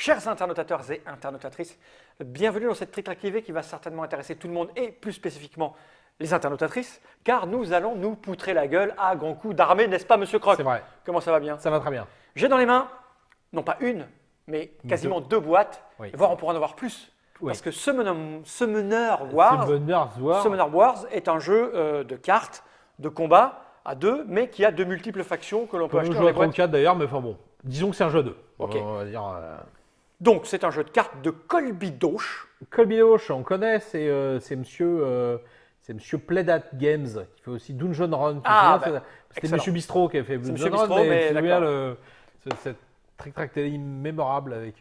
Chers internautateurs et internautatrices, bienvenue dans cette trick activée qui va certainement intéresser tout le monde et plus spécifiquement les internautatrices, car nous allons nous poutrer la gueule à grands coups d'armée, n'est-ce pas, monsieur Croc? C'est vrai. Comment ça va bien? Ça va très bien. J'ai dans les mains, non pas une, mais quasiment deux boîtes, Oui. voire on pourra en avoir plus. Oui. Parce que Summoner Wars est un jeu de cartes, de combat à deux, mais qui a de multiples factions que l'on peut On peut acheter dans jouer les à boîtes. 34 d'ailleurs, mais enfin bon. Disons que c'est un jeu à deux. Ok. On va dire. Donc c'est un jeu de cartes de Colby-Doche. Colby-Doche, on connaît, c'est monsieur Playdat Games qui fait aussi Dungeon Run. Ah, C'était excellent. Monsieur Bistro qui a fait C'est Dungeon Monsieur Run, Bistro, mais tu te d'accord. souviens cette trick télé mémorable avec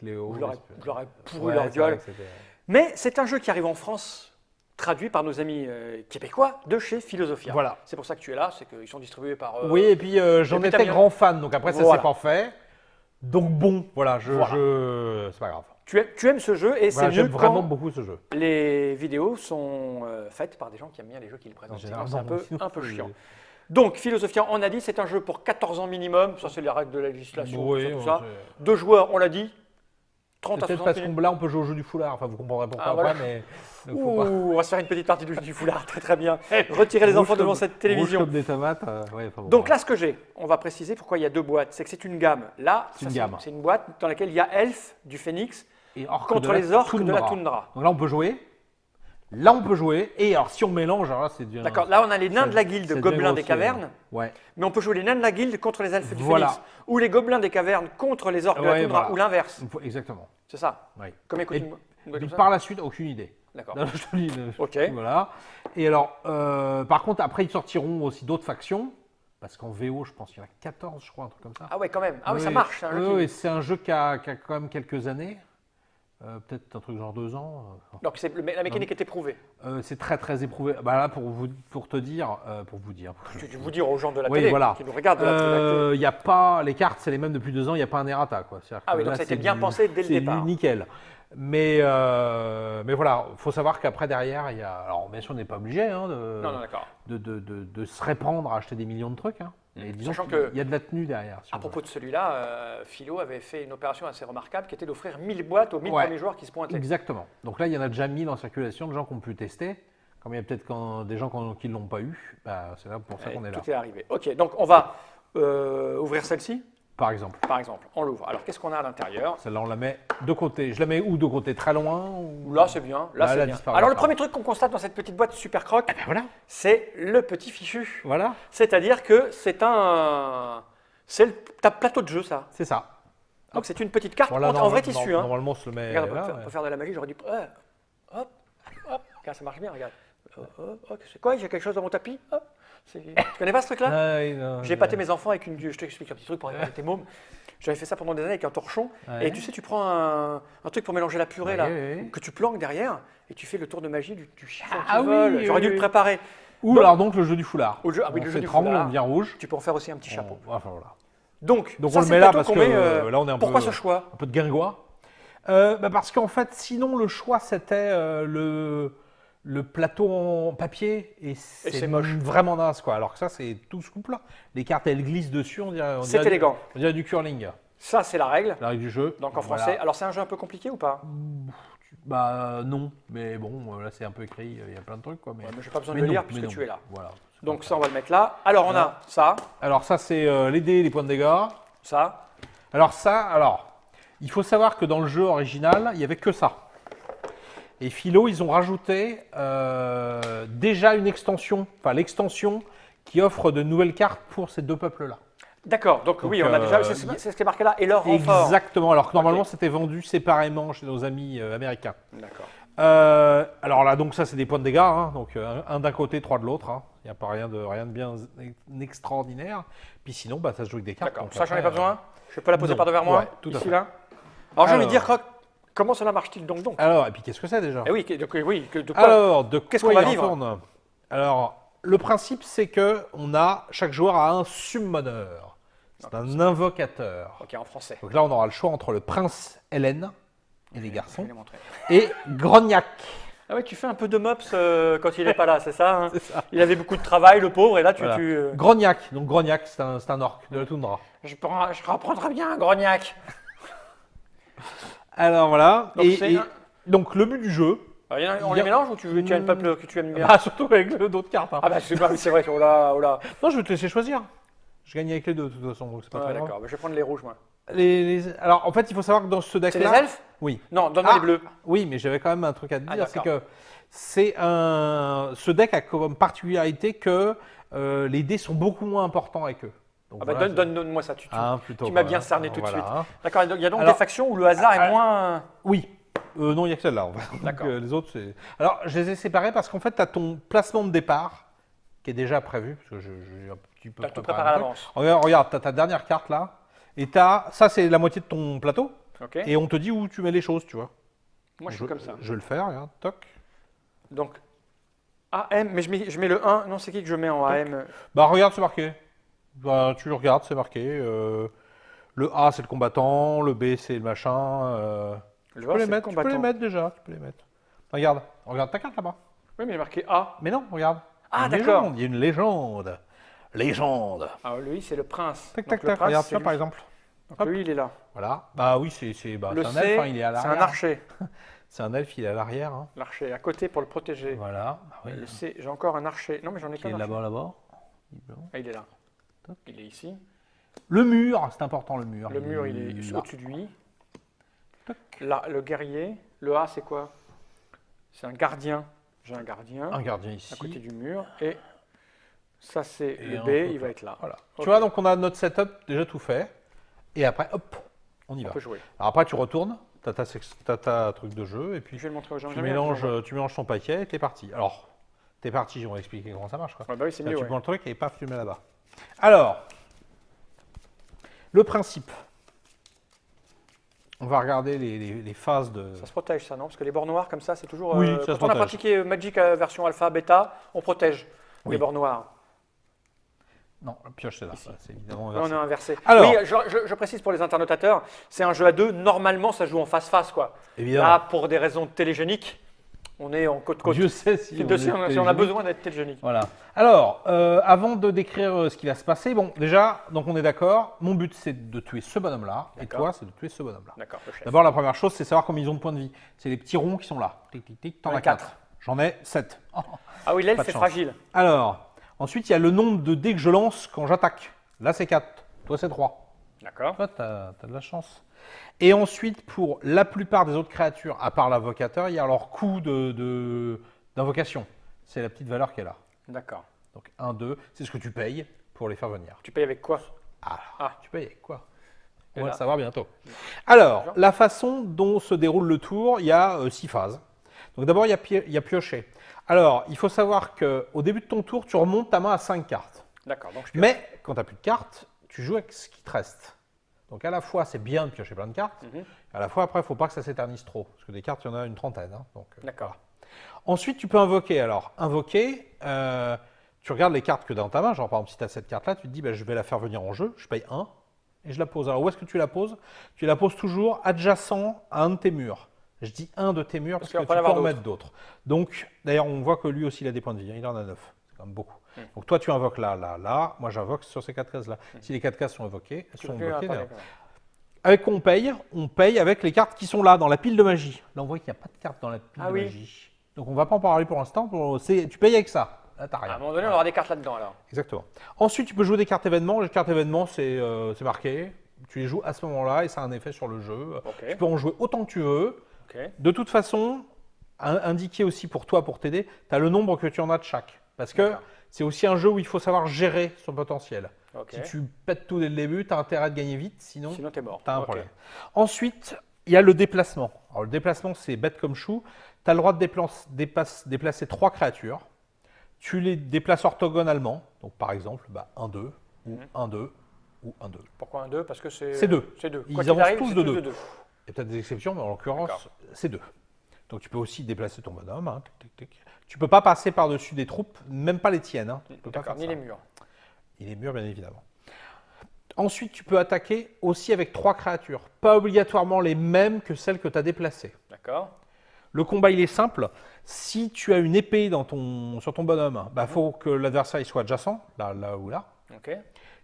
Léo. Je leur ai pourri Ouais, leur c'est vrai gueule. que c'était- Mais c'est un jeu qui arrive en France, traduit par nos amis québécois de chez Philosophia. Voilà. C'est pour ça que tu es là, c'est qu'ils sont distribués par. Oui, et puis j'en puis t'as étais bien- grand fan, donc après ça Voilà. s'est pas fait. Donc bon, voilà, Voilà. c'est pas grave. Tu aimes ce jeu et Voilà, c'est j'aime mieux vraiment quand beaucoup ce jeu. les vidéos sont faites par des gens qui aiment bien les jeux qu'ils présentent. Sinon, c'est Généralement, un peu oui. chiant. Donc, Philosophia, on a dit, c'est un jeu pour 14 ans minimum. Ça, c'est les règles de la législation, Oui, tout ça. c'est- 2 joueurs, on l'a dit. 30 C'est à peut-être 60 parce minutes. qu'on là on peut jouer au jeu du foulard, enfin vous comprendrez pourquoi Ah, voilà. après, mais donc, faut pas. Ouh, on va se faire une petite partie du foulard, très très bien. Retirez les enfants Rouge devant comme- cette rouge télévision. comme des tomates. Ouais, enfin bon, Donc voilà. là, ce que j'ai, on va préciser pourquoi il y a deux boîtes. C'est que c'est une gamme. Là, C'est une gamme. c'est une boîte dans laquelle il y a Elf du Phénix Et orques contre de la les orques de la toundra. toundra. Donc là on peut jouer. Là on peut jouer. Et alors si on mélange, alors là c'est du. D'accord, là on a les nains ça- de la guilde c'est gobelins des grossier. cavernes, Ouais. mais on peut jouer les nains de la guilde contre les elfes du Voilà. Phénix, ou les gobelins des cavernes contre les orques de la Ouais, toundra, voilà. ou l'inverse. Exactement. C'est ça. Ouais. Combien coûte Et- une boîte Et comme puis ça par la suite, aucune idée. D'accord. Non, je te dis, Ok. Voilà. Et alors, par contre, après, ils sortiront aussi d'autres factions. Parce qu'en VO, je pense qu'il y en a 14, je crois, un truc comme ça. Ah ouais, quand même. Ah oui, ça marche. C'est un jeu Oui, qui- oui, c'est un jeu qui a quand même quelques années. Peut-être un truc genre 2 ans. Donc la mécanique est éprouvée. C'est très très éprouvé. Bah là, pour vous dire. Tu vous dire aux gens de la Oui, télé voilà. qui nous regardent de la télé. Il y a pas les cartes, c'est les mêmes depuis 2 ans. Il n'y a pas un errata, quoi. C'est-à-dire Ah que oui, donc là, ça a été c'est bien pensé dès le c'est départ. nickel. Mais voilà, faut savoir qu'après derrière, il y a. Alors bien sûr, on n'est pas obligé hein, Non, non, d'accord. de se répandre à acheter des millions de trucs. Hein. Mais disons Sachant qu'il que- y a de la tenue derrière. si À on propos veut. de celui-là, Philo avait fait une opération assez remarquable qui était d'offrir 1000 boîtes aux 1000 Ouais. premiers joueurs qui se pointaient. Exactement. Donc là, il y en a déjà 1000 en circulation de gens qui ont pu tester. Comme il y a peut-être des gens qui ne l'ont pas eu, bah, c'est là pour ça qu'on est là. Tout est arrivé. Ok, donc on va ouvrir celle-ci, Par exemple. par exemple. On l'ouvre. Alors qu'est-ce qu'on a à l'intérieur? Celle-là, on la met de côté. Je la mets où de côté? Très loin ou... Là, c'est bien. Là, Là, c'est elle a bien. disparu, Alors le d'accord. premier truc qu'on constate dans cette petite boîte super croc, Ben voilà. c'est le petit fichu. Voilà, C'est-à-dire que c'est le ta plateau de jeu, ça. c'est ça. Donc c'est une petite carte Bon, là, en vrai tissu. Hein. Normalement, on se le met Regarde, là. on peut faire de la magie, j'aurais dû. Hop, hop, regarde, ça marche bien, regarde. C'est quoi? J'ai quelque chose dans mon tapis? Hop. Tu connais pas ce truc-là? J'ai épaté mes enfants avec une. Je t'explique un petit truc pour épater tes mômes. J'avais fait ça pendant des années avec un torchon. Ouais. Et tu sais, tu prends un truc pour mélanger la purée là, Oui. que tu planques derrière, et tu fais le tour de magie du chiffon qui Ah oui, vole. oui, J'aurais dû oui. le préparer. Ou Donc- alors donc le jeu du foulard. Au jeu- ah oui, on le jeu du s'étrangle, foulard. on devient rouge. Tu peux en faire aussi un petit chapeau. Enfin voilà. Donc Donc ça, on le c'est met là plateau parce qu'on que met, là on est un pourquoi peu, ce choix? un peu de guingois. Parce qu'en fait, sinon le choix c'était le plateau en papier et c'est moche. vraiment naze quoi. Alors que ça c'est tout ce couple là. Les cartes elles glissent dessus, on dirait. C'est élégant. On dirait du curling. Ça, c'est la règle. La règle du jeu. Donc en Voilà. français. Alors c'est un jeu un peu compliqué ou pas? Bah non, mais bon là c'est un peu écrit, il y a plein de trucs quoi. Mais, Ouais, mais j'ai pas besoin de mais le non, lire mais puisque non. tu es là. Voilà. Donc ça, on va le mettre là. Alors on a ça, Alors ça c'est les dés, les points de dégâts. ça. Alors, il faut savoir que dans le jeu original, il n'y avait que ça. Et Philo, ils ont rajouté déjà une extension, enfin l'extension qui offre de nouvelles cartes pour ces deux peuples-là. D'accord. Donc oui, on a déjà. C'est ce qui est marqué là. Et leur renfort. Exactement, alors que normalement Ok. c'était vendu séparément chez nos amis américains. D'accord. Alors là, donc ça c'est des points de dégâts, hein. Donc un d'un côté, 3 de l'autre. Hein. Il n'y a pas rien de bien extraordinaire. Puis sinon, bah, ça se joue avec des cartes. D'accord. donc Ça, j'en ai après, pas besoin. Je peux la poser non. par devers moi. Ouais, tout à Ici fait. là. Alors j'ai envie de dire, Alors. Croc, comment cela marche-t-il donc? Alors, et puis qu'est-ce que c'est déjà? Eh oui, de quoi? Alors, de Qu'est-ce quoi qu'on va il en vivre? tourne? Alors, le principe, c'est que chaque joueur a un summoner. C'est un invocateur. Ok, en français. Donc là, on aura le choix entre le prince Hélène et les Je vais garçons les montrer. et Grognac. Ah ouais, tu fais un peu de mops quand il n'est pas là, c'est ça, hein? C'est ça. Il avait beaucoup de travail, le pauvre, et là Voilà. tu. Grognac. Donc Grognac, c'est un orc de la toundra. Je reprendrai bien un grognac. Alors voilà. Donc, donc le but du jeu. On les mélange ou tu as une peuple que tu aimes bien? Surtout avec d'autres cartes. Hein. Ah bah c'est vrai, oh là, oh là. Non, je vais te laisser choisir. Je gagne avec les deux de toute façon, donc c'est pas très grave. D'accord, je vais prendre les rouges moi. Alors en fait, il faut savoir que dans ce deck-là. C'est les elfes? Oui. Non, donne-moi les bleus. Oui, mais j'avais quand même un truc à te dire, c'est que ce deck a comme particularité que les dés sont beaucoup moins importants avec eux. Donc, voilà, donne-moi ça, tu m'as bien cerné tout de suite. D'accord, il y a donc des factions où le hasard est moins... Oui. Non, il n'y a que celle-là. D'accord. Les autres, c'est... Alors, je les ai séparés parce qu'en fait, tu as ton placement de départ qui est déjà prévu. Parce que j'ai un petit peu... Tu as tout préparé à l'avance. Regarde, tu as ta dernière carte là. Et ça, c'est la moitié de ton plateau. Okay. Et on te dit où tu mets les choses, tu vois. Moi, je suis comme ça. Je vais le faire, regarde, toc. Donc, AM, mais je mets le 1. Non, c'est qui que je mets en AM? Bah, regarde, c'est marqué. Bah, tu regardes, c'est marqué. Le A, c'est le combattant. Le B, c'est le machin. Tu peux les mettre déjà. Tu peux les mettre. Regarde ta carte là-bas. Oui, mais il est marqué A. Mais non, regarde. Ah, d'accord. Il y a une légende. Légende. Ah, lui, c'est le prince. Tac, tac, tac. Regarde ça, par exemple. Donc, lui, il est là. Voilà. Bah oui, c'est un elfe, hein, il est à l'arrière. C'est un archer. C'est un elfe, il est à l'arrière. Hein. L'archer, à côté pour le protéger. Voilà. Oui. Le C, j'ai encore un archer. Non, mais j'en ai qu'un. Il est là-bas. Ah, il est là. Il est ici. Le mur, c'est important le mur. Le mur, il est au-dessus de lui. Là, le guerrier. Le A, c'est quoi? C'est un gardien. J'ai un gardien. Un gardien ici. À côté du mur. Et ça, c'est le B, il va être là. Voilà. Okay. Tu vois, donc on a notre setup déjà tout fait. Et après, hop, on y va. On peut jouer. Alors après, tu retournes, tu as ta truc de jeu, et puis je vais le montrer aux gens. Tu mélanges ton paquet et t'es parti. Alors, t'es parti, on va expliquer comment ça marche. Quoi. Ouais, bah oui, c'est mieux. Tu prends le truc et paf, tu le mets là-bas. Alors, le principe. On va regarder les phases de... Ça se protège, ça, non? Parce que les bords noirs, comme ça, c'est toujours... Oui, ça se quand on a pratiqué Magic version alpha, bêta, on protège les bords noirs. Non, la pioche, c'est là. C'est évidemment inversé. Non, on a inversé. Alors, oui, je précise pour les internautateurs, c'est un jeu à deux. Normalement, ça joue en face-face, quoi. Évidemment. Là, pour des raisons télégéniques, on est en côte-côte. Dieu sait si on a besoin d'être télégénique. Voilà. Alors, avant de décrire ce qui va se passer, bon, déjà, donc on est d'accord, mon but, c'est de tuer ce bonhomme-là, et toi, c'est de tuer ce bonhomme-là. D'accord, D'abord, la première chose, c'est savoir combien ils ont de points de vie. C'est les petits ronds qui sont là. Tic, tic, tic, t'en as 4. J'en ai 7. Oh, ah oui, l'elfe, c'est fragile. Alors, ensuite, il y a le nombre de dés que je lance quand j'attaque. Là, c'est 4. Toi, c'est 3. D'accord. Toi, tu as de la chance. Et ensuite, pour la plupart des autres créatures, à part l'invocateur, il y a leur coût d'invocation. C'est la petite valeur qui est là. D'accord. Donc 1, 2, c'est ce que tu payes pour les faire venir. Tu payes avec quoi? Tu payes avec quoi? On va le savoir bientôt. Alors, la façon dont se déroule le tour, il y a 6 phases. Donc d'abord, il y a piocher. Alors, il faut savoir qu'au début de ton tour, tu remontes ta main à 5 cartes. D'accord. Mais quand tu n'as plus de cartes, tu joues avec ce qui te reste. Donc à la fois, c'est bien de piocher plein de cartes. À la fois, après, il ne faut pas que ça s'éternise trop. Parce que des cartes, il y en a une trentaine. Hein, d'accord. Voilà. Ensuite, tu peux invoquer. Alors, invoquer, tu regardes les cartes que tu as dans ta main. Genre, par exemple, si tu as cette carte-là, tu te dis, je vais la faire venir en jeu. Je paye 1 et je la pose. Alors, où est-ce que tu la poses? Tu la poses toujours adjacent à un de tes murs. Je dis un de tes murs parce que tu peux en mettre d'autres. Donc, d'ailleurs, on voit que lui aussi, il a des points de vie. Hein, il en a 9. C'est quand même beaucoup. Donc, toi, tu invoques là, là, là. Moi, j'invoque sur ces 4 cases-là. Si les 4 cases sont invoquées, avec quoi on paye avec les cartes qui sont là, dans la pile de magie. Là, on voit qu'il n'y a pas de cartes dans la pile de magie. Donc, on ne va pas en parler pour l'instant. Tu payes avec ça. Là, t'as rien. À un moment donné, on aura des cartes là-dedans, alors. Exactement. Ensuite, tu peux jouer des cartes événements. Les cartes événements, c'est marqué. Tu les joues à ce moment-là et ça a un effet sur le jeu. Tu peux en jouer autant que tu veux. De toute façon, indiqué aussi pour toi, pour t'aider, tu as le nombre que tu en as de chaque. Parce que c'est aussi un jeu où il faut savoir gérer son potentiel. Si tu pètes tout dès le début, tu as intérêt à gagner vite, sinon tu as un problème. Ensuite, il y a le déplacement. Alors, le déplacement, c'est bête comme chou. Tu as le droit de déplacer 3 créatures. Tu les déplaces orthogonalement. Donc, par exemple, 1, 2, ou 1, 2, ou 1, 2. Pourquoi 1, 2? Parce que c'est 2. Ils avancent tous de 2. Il y a peut-être des exceptions, mais en l'occurrence, c'est 2. Donc, tu peux aussi déplacer ton bonhomme. Hein. Tu ne peux pas passer par-dessus des troupes, même pas les tiennes. Hein. D'accord, ni les murs. Ni les murs, bien évidemment. Ensuite, tu peux attaquer aussi avec 3 créatures. Pas obligatoirement les mêmes que celles que tu as déplacées. D'accord. Le combat, il est simple. Si tu as une épée sur ton bonhomme, faut que l'adversaire soit adjacent, là ou là. Okay.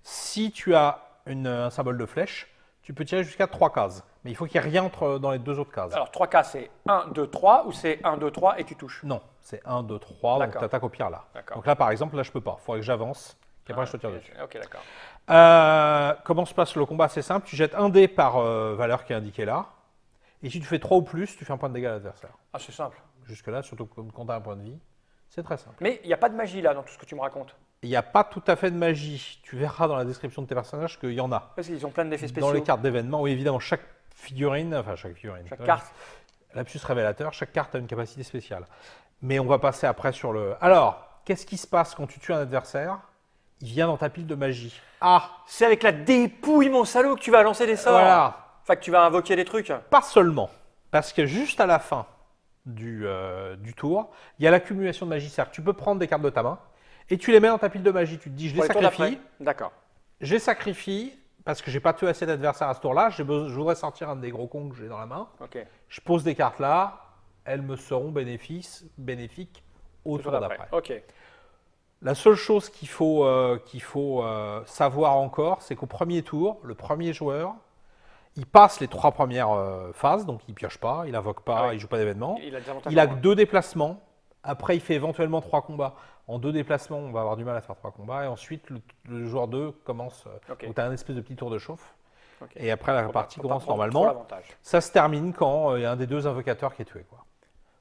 Si tu as un symbole de flèche, tu peux tirer jusqu'à 3 cases. Mais il faut qu'il n'y ait rien dans les 2 autres cases. Alors 3 cases, c'est 1, 2, 3 ou c'est 1, 2, 3 et tu touches? Non, c'est 1, 2, 3, donc tu attaques au pire là. Donc là, par exemple, là, je peux pas. Il faudrait que j'avance, et après je te tire dessus. Ok, d'accord. Comment se passe le combat? C'est simple, tu jettes un dé par valeur qui est indiquée là. Et si tu fais 3 ou plus, tu fais un point de dégâts à l'adversaire. Ah, c'est simple. Jusque-là, surtout quand tu as un point de vie, c'est très simple. Mais il n'y a pas de magie là dans tout ce que tu me racontes. Il n'y a pas tout à fait de magie. Tu verras dans la description de tes personnages qu'il y en a. Parce qu'ils ont plein d'effets spéciaux. Dans les cartes d'événements, oui, évidemment, chaque carte, lapsus révélateur, chaque carte a une capacité spéciale. Mais on va passer après sur le... Alors, qu'est-ce qui se passe quand tu tues un adversaire? Il vient dans ta pile de magie. Ah! C'est avec la dépouille, mon salaud, que tu vas lancer des sorts. Voilà. Enfin, que tu vas invoquer des trucs. Pas seulement. Parce que juste à la fin du tour, il y a l'accumulation de magie. C'est-à-dire que tu peux prendre des cartes de ta main et tu les mets dans ta pile de magie. Tu te dis, je les sacrifie. D'accord. Je les sacrifie parce que j'ai pas tué assez d'adversaires à ce tour-là. Je voudrais sortir un des gros cons que j'ai dans la main. Ok. Je pose des cartes là. Elles me seront bénéfiques au tour d'après. Ok. La seule chose qu'il faut savoir encore, c'est qu'au premier tour, le premier joueur, il passe les 3 premières phases, donc il pioche pas, il invoque pas, il joue pas d'événement. Il a que 2 déplacements. Après, il fait éventuellement 3 combats. En 2 déplacements, on va avoir du mal à faire 3 combats. Et ensuite, le joueur 2 commence. Donc, tu as un espèce de petit tour de chauffe. Et après, la partie commence normalement. Ça se termine quand il y a un des 2 invocateurs qui est tué.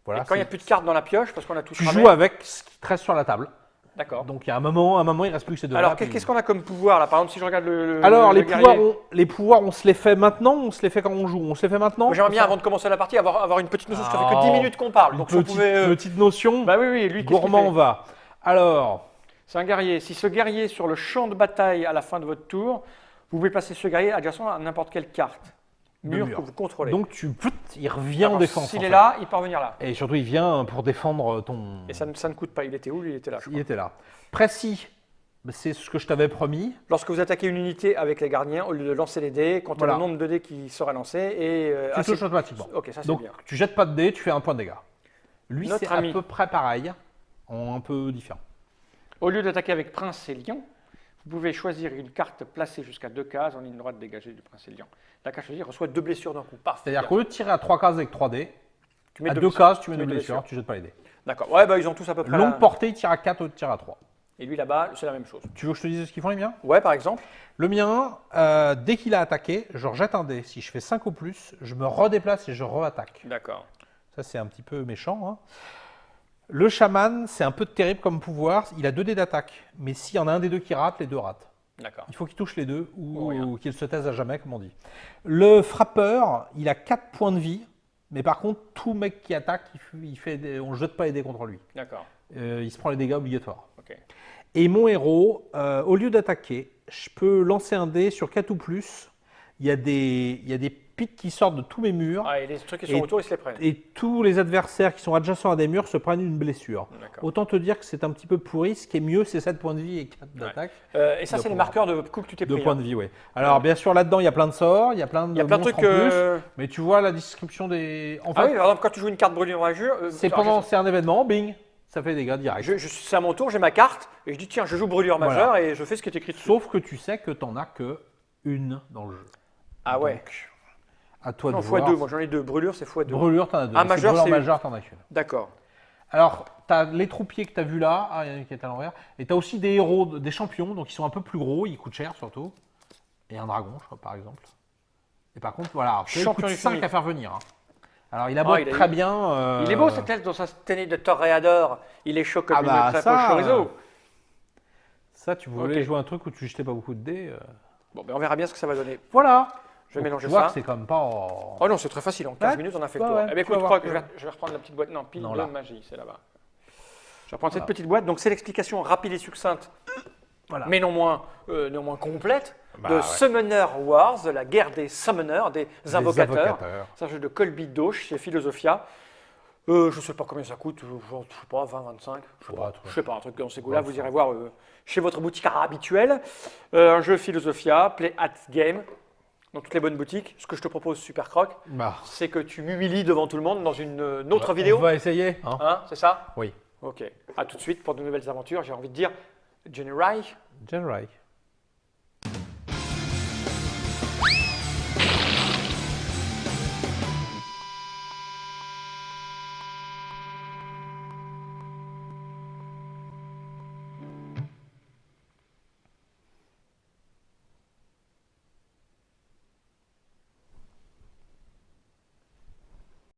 Voilà, et quand il n'y a plus de cartes dans la pioche, parce qu'on a tout tu joues avec ce qui te reste sur la table. D'accord. Donc, il y a un moment, il ne reste plus que ces 2-là. Alors, qu'est-ce qu'on a comme pouvoir là? Par exemple, si je regarde Alors, les pouvoirs, on se les fait maintenant ou on se les fait quand on joue? On se les fait maintenant? J'aimerais bien, avant de commencer la partie, avoir une petite notion. Ça fait que 10 minutes qu'on parle. Donc, petite notion. Bah oui, lui, gourmand, on va. Alors. C'est un guerrier. Si ce guerrier est sur le champ de bataille à la fin de votre tour, vous pouvez placer ce guerrier adjacent à n'importe quelle carte. Mur que vous contrôlez. Donc, il revient en défense. S'il est là, il peut revenir là. Et surtout, il vient pour défendre ton. Et ça ne coûte pas. Il était où? Il était là. Il était là. Précis, c'est ce que je t'avais promis. Lorsque vous attaquez une unité avec les gardiens, au lieu de lancer les dés, comptez le nombre de dés qui sera lancé et tu touches automatiquement. Ok, ça c'est donc, bien. Tu jettes pas de dés, tu fais un point de dégâts. Lui, c'est à peu près pareil, en un peu différent. Au lieu d'attaquer avec Prince et Lion, vous pouvez choisir une carte placée jusqu'à 2 cases en ligne droite dégagée du Prince et Lion. La carte choisie reçoit 2 blessures d'un coup. C'est-à-dire qu'au lieu de tirer à 3 cases avec 3 dés, à 2 cases, tu mets 2 blessures, tu jettes pas les dés. D'accord. Ouais, ils ont tous à peu près. Longue portée, il tire à 4, l'autre tire à 3. Et lui là-bas, c'est la même chose. Tu veux que je te dise ce qu'ils font les miens? Ouais, par exemple. Le mien, dès qu'il a attaqué, je rejette un dé. Si je fais 5 ou plus, je me redéplace et je re-attaque. D'accord. Ça, c'est un petit peu méchant. Hein. Le chaman, c'est un peu terrible comme pouvoir. Il a 2 dés d'attaque. Mais s'il y en a un des 2 qui rate, les 2 ratent. D'accord. Il faut qu'il touche les 2 ou qu'il se taise à jamais, comme on dit. Le frappeur, il a 4 points de vie. Mais par contre, tout mec qui attaque, on ne jette pas les dés contre lui. D'accord. Il se prend les dégâts obligatoires. Ok. Et mon héros, au lieu d'attaquer, je peux lancer un dé sur 4 ou plus. Il y a des pics qui sortent de tous mes murs. Ah, et les trucs qui sont autour, ils se les prennent. Et tous les adversaires qui sont adjacents à des murs se prennent une blessure. Autant te dire que c'est un petit peu pourri. Ce qui est mieux, c'est 7 points de vie et 4 d'attaque. Et ça, c'est les marqueurs de coups que tu t'es pris. 2 points de vie, oui. Alors, bien sûr, là-dedans, il y a plein de sorts, il y a plein de trucs en plus. Mais tu vois la description des. En fait, par exemple, quand tu joues une carte brûlure en jeu. C'est un événement, bing. Ça fait des dégâts directs. C'est à mon tour, j'ai ma carte, et je dis tiens, je joue brûlure majeure, et je fais ce qui est écrit dessus. Sauf que tu sais que tu n'en as que une dans le jeu. Ah ouais. Donc, à toi de voir. x2, moi j'en ai 2. Brûlure, c'est x2. Brûlure, tu en as 2. Ah, majeur, majeur, tu en as qu'une. D'accord. Alors, tu as les troupiers que tu as vus là. Ah, il y en a qui est à l'envers. Et tu as aussi des héros, des champions, donc ils sont un peu plus gros, ils coûtent cher surtout. Et un dragon, je crois, par exemple. Et par contre, voilà, il coûte 5 à faire venir. Hein. Alors, il a beau très bien. Il est beau cette tête dans sa tenue de toréador. Il est chaud comme une crêpe au chorizo. Ça, tu voulais jouer un truc où tu jetais pas beaucoup de dés. Bon, ben on verra bien ce que ça va donner. Voilà. Je vais mélanger ça. Tu vois que c'est quand même pas. Oh non, c'est très facile. En 15 minutes, on a fait le tour. Eh bien, écoute, je vais reprendre la petite boîte. Non, pile de magie, c'est là-bas. Je vais reprendre cette petite boîte. Donc, c'est l'explication rapide et succincte, mais non moins complète. De Summoner Wars, de la guerre des summoners, des invocateurs. C'est un jeu de Colby Dosh chez Philosophia. Je ne sais pas combien ça coûte, je ne sais pas, 20, 25, je ne sais pas, un truc dans ces goûts-là, vous irez voir chez votre boutique habituelle. Un jeu Philosophia, Play at Game, dans toutes les bonnes boutiques. Ce que je te propose, Super Croc, c'est que tu m'humilies devant tout le monde dans une autre vidéo. On va essayer. C'est ça? Oui. Ok, à tout de suite pour de nouvelles aventures, j'ai envie de dire Jenny Reich. Jenny Reich.